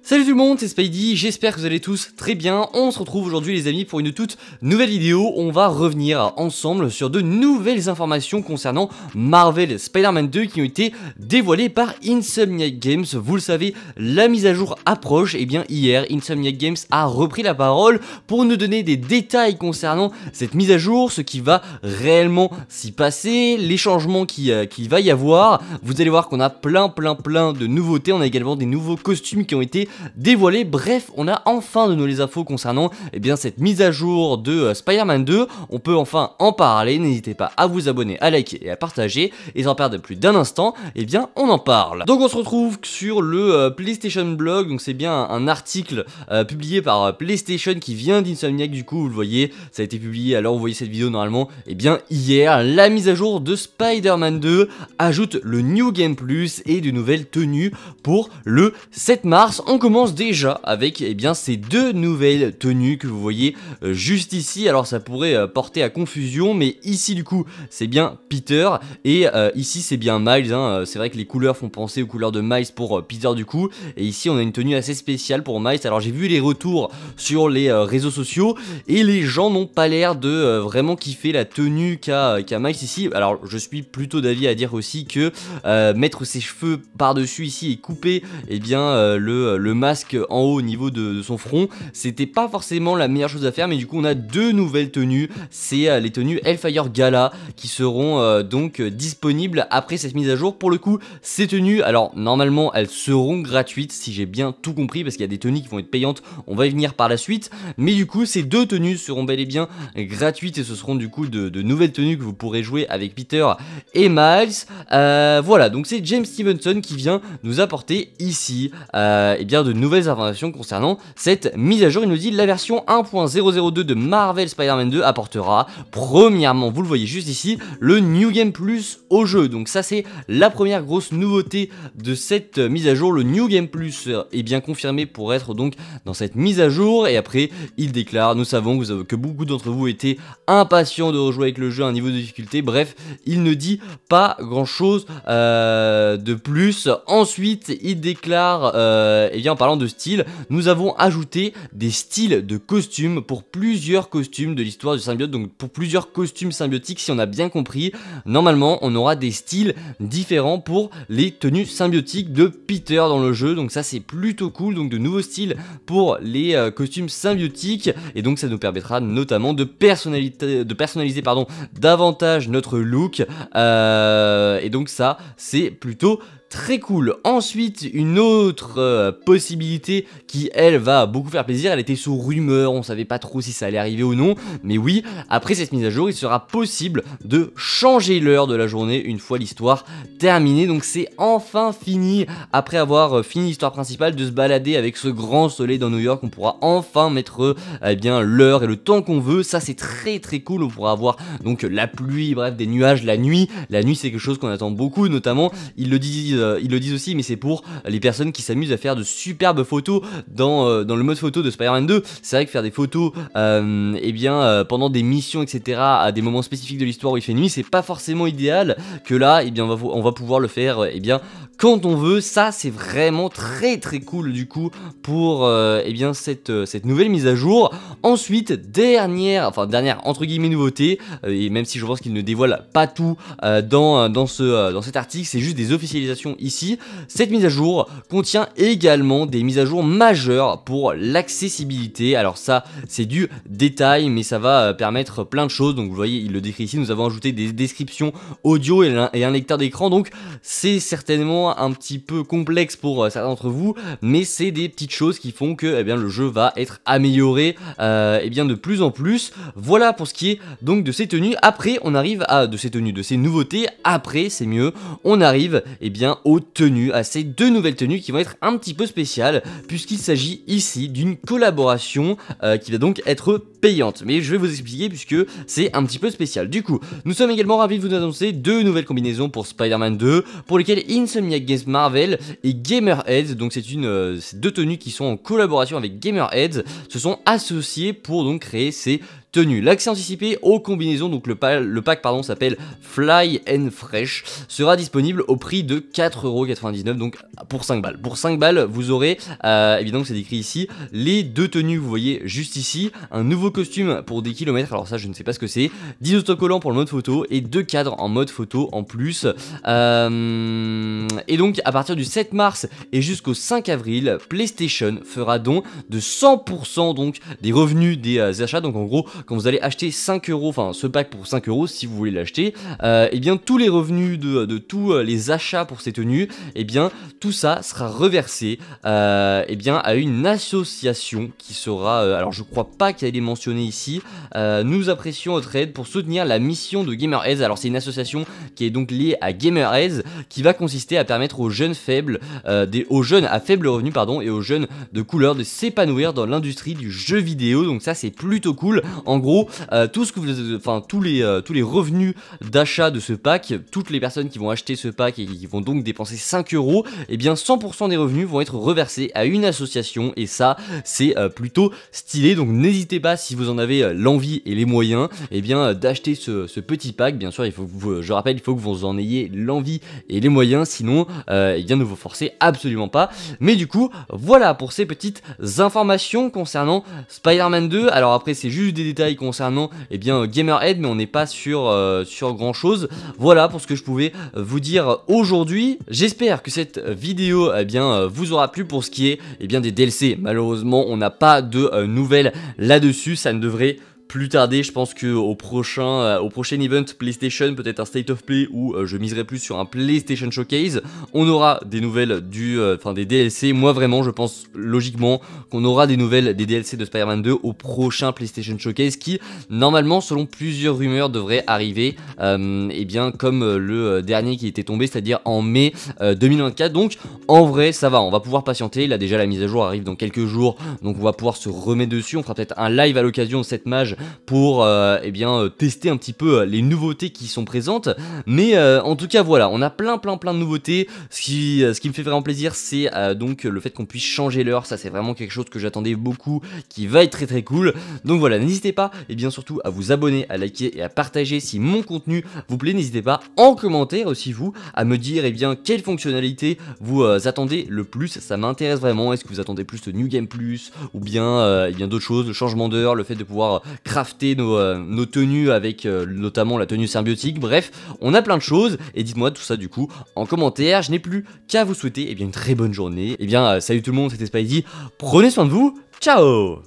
Salut tout le monde, c'est Spidey, j'espère que vous allez tous très bien. On se retrouve aujourd'hui les amis pour une toute nouvelle vidéo. On va revenir ensemble sur de nouvelles informations concernant Marvel Spider-Man 2 qui ont été dévoilées par Insomniac Games. Vous le savez, la mise à jour approche. Et bien hier, Insomniac Games a repris la parole pour nous donner des détails concernant cette mise à jour, ce qui va réellement s'y passer, les changements qu'il va y avoir. Vous allez voir qu'on a plein de nouveautés. On a également des nouveaux costumes qui ont été dévoilé. Bref, on a enfin de nouvelles infos concernant cette mise à jour de Spider-Man 2. On peut enfin en parler. N'hésitez pas à vous abonner, à liker et à partager. Et sans perdre plus d'un instant, on en parle. Donc on se retrouve sur le PlayStation Blog. Donc c'est bien un article publié par PlayStation qui vient d'Insomniac. Du coup, vous le voyez, ça a été publié alors vous voyez cette vidéo normalement. Hier, la mise à jour de Spider-Man 2 ajoute le New Game Plus et de nouvelles tenues pour le 7 mars. On commence déjà avec ces deux nouvelles tenues que vous voyez juste ici. Alors ça pourrait porter à confusion, mais ici du coup c'est bien Peter et ici c'est bien Miles. C'est vrai que les couleurs font penser aux couleurs de Miles pour Peter du coup. Et ici on a une tenue assez spéciale pour Miles. Alors j'ai vu les retours sur les réseaux sociaux et les gens n'ont pas l'air de vraiment kiffer la tenue qu'a Miles ici. Alors je suis plutôt d'avis à dire aussi que mettre ses cheveux par-dessus ici et couper le masque en haut au niveau de son front, c'était pas forcément la meilleure chose à faire, mais du coup on a deux nouvelles tenues, c'est les tenues Hellfire Gala qui seront donc disponibles après cette mise à jour. Pour le coup, ces tenues, alors normalement elles seront gratuites si j'ai bien tout compris, parce qu'il y a des tenues qui vont être payantes, on va y venir par la suite, mais du coup ces deux tenues seront bel et bien gratuites et ce seront du coup de nouvelles tenues que vous pourrez jouer avec Peter et Miles. Voilà, donc c'est James Stevenson qui vient nous apporter ici de nouvelles informations concernant cette mise à jour. Il nous dit la version 1.002 de Marvel Spider-Man 2 apportera premièrement, vous le voyez juste ici, le New Game Plus au jeu. Donc ça c'est la première grosse nouveauté de cette mise à jour. Le New Game Plus est bien confirmé pour être donc dans cette mise à jour. Et après il déclare, nous savons que beaucoup d'entre vous étaient impatients de rejouer avec le jeu à un niveau de difficulté. Bref, il ne dit pas grand chose de plus. Ensuite il déclare en parlant de style, nous avons ajouté des styles de costumes pour plusieurs costumes de l'histoire du symbiote, donc pour plusieurs costumes symbiotiques. Si on a bien compris, normalement on aura des styles différents pour les tenues symbiotiques de Peter dans le jeu, donc ça c'est plutôt cool. Donc de nouveaux styles pour les costumes symbiotiques, et donc ça nous permettra notamment de personnaliser davantage notre look, et donc ça c'est plutôt très cool. Ensuite, une autre possibilité qui, elle, va beaucoup faire plaisir. Elle était sous rumeur, on savait pas trop si ça allait arriver ou non. Mais oui, après cette mise à jour, il sera possible de changer l'heure de la journée une fois l'histoire terminée. Donc c'est enfin fini. Après avoir fini l'histoire principale, de se balader avec ce grand soleil dans New York, on pourra enfin mettre l'heure et le temps qu'on veut. Ça c'est très cool. On pourra avoir donc la pluie, bref, des nuages la nuit. La nuit c'est quelque chose qu'on attend beaucoup, notamment ils le disent aussi, mais c'est pour les personnes qui s'amusent à faire de superbes photos dans le mode photo de Spider-Man 2. C'est vrai que faire des photos pendant des missions etc, à des moments spécifiques de l'histoire où il fait nuit, c'est pas forcément idéal. Que là on va pouvoir le faire quand on veut. Ça c'est vraiment très cool du coup pour cette nouvelle mise à jour. Ensuite, dernière entre guillemets nouveauté, et même si je pense qu'il ne dévoile pas tout dans cet article, c'est juste des officialisations ici. Cette mise à jour contient également des mises à jour majeures pour l'accessibilité. Alors ça c'est du détail, mais ça va permettre plein de choses. Donc vous voyez, il le décrit ici, nous avons ajouté des descriptions audio et un lecteur d'écran. Donc c'est certainement un petit peu complexe pour certains d'entre vous, mais c'est des petites choses qui font que le jeu va être amélioré de plus en plus. Voilà pour ce qui est donc de ces tenues. Après on arrive à de ces nouveautés. Après c'est mieux, on arrive aux tenues, à ces deux nouvelles tenues qui vont être un petit peu spéciales, puisqu'il s'agit ici d'une collaboration qui va donc être payante. Mais je vais vous expliquer puisque c'est un petit peu spécial. Du coup, nous sommes également ravis de vous annoncer deux nouvelles combinaisons pour Spider-Man 2, pour lesquelles Insomniac Games Marvel et Gamerheads, donc c'est deux tenues qui sont en collaboration avec Gamerheads, se sont associés pour donc créer ces tenues. L'accès anticipé aux combinaisons, donc le pack pardon s'appelle Fly and Fresh, sera disponible au prix de 4,99€, donc pour 5 balles. Pour 5 balles, vous aurez, évidemment c'est écrit ici, les deux tenues, vous voyez juste ici, un nouveau costume pour des kilomètres, alors ça je ne sais pas ce que c'est, 10 autocollants pour le mode photo et 2 cadres en mode photo en plus. Et donc à partir du 7 mars et jusqu'au 5 avril, PlayStation fera don de 100% donc des revenus des achats. Donc en gros, quand vous allez acheter 5€, enfin ce pack pour 5€ si vous voulez l'acheter, et bien tous les revenus de tous les achats pour ces tenues, et bien tout ça sera reversé et bien à une association qui sera, alors je crois pas qu'elle est mentionnée ici, nous apprécions votre aide pour soutenir la mission de Gamerheads. Alors c'est une association qui est donc liée à Gamerheads, qui va consister à permettre aux jeunes faibles, aux jeunes à faible revenu pardon, et aux jeunes de couleur de s'épanouir dans l'industrie du jeu vidéo. Donc ça c'est plutôt cool. En gros, tout ce que vous, enfin tous les revenus d'achat de ce pack, toutes les personnes qui vont acheter ce pack et qui vont donc dépenser 5€, et bien 100% des revenus vont être reversés à une association, et ça c'est plutôt stylé. Donc n'hésitez pas, si vous en avez l'envie et les moyens, et bien d'acheter ce petit pack. Bien sûr il faut que vous, je rappelle, il faut que vous en ayez l'envie et les moyens, sinon et bien ne vous forcez absolument pas. Mais du coup voilà pour ces petites informations concernant Spider-Man 2. Alors après c'est juste des détails concernant et bien Gamerhead, mais on n'est pas sur grand chose. Voilà pour ce que je pouvais vous dire aujourd'hui. J'espère que cette vidéo eh bien vous aura plu pour ce qui est bien des DLC. Malheureusement on n'a pas de nouvelles là-dessus, ça ne devrait plus tarder. Je pense que au prochain event PlayStation, peut-être un State of Play, où je miserai plus sur un PlayStation Showcase, on aura des nouvelles des DLC. Moi vraiment je pense logiquement qu'on aura des nouvelles des DLC de Spider-Man 2 au prochain PlayStation Showcase, qui normalement selon plusieurs rumeurs devrait arriver et bien comme le dernier qui était tombé, c'est-à-dire en mai 2024. Donc en vrai ça va, on va pouvoir patienter. Là déjà la mise à jour arrive dans quelques jours, donc on va pouvoir se remettre dessus. On fera peut-être un live à l'occasion de cette mage pour tester un petit peu les nouveautés qui sont présentes. Mais en tout cas voilà, on a plein de nouveautés. Ce qui me fait vraiment plaisir, c'est donc le fait qu'on puisse changer l'heure. Ça c'est vraiment quelque chose que j'attendais beaucoup, qui va être très cool. Donc voilà, n'hésitez pas et bien surtout à vous abonner, à liker et à partager si mon contenu vous plaît. N'hésitez pas en commentaire aussi vous à me dire quelle fonctionnalité vous attendez le plus. Ça m'intéresse vraiment. Est-ce que vous attendez plus de New Game Plus, ou bien d'autres choses, le changement d'heure, le fait de pouvoir crafter nos tenues avec notamment la tenue symbiotique. Bref, on a plein de choses, et dites-moi tout ça du coup en commentaire. Je n'ai plus qu'à vous souhaiter une très bonne journée. Salut tout le monde, c'était Spidey, prenez soin de vous, ciao.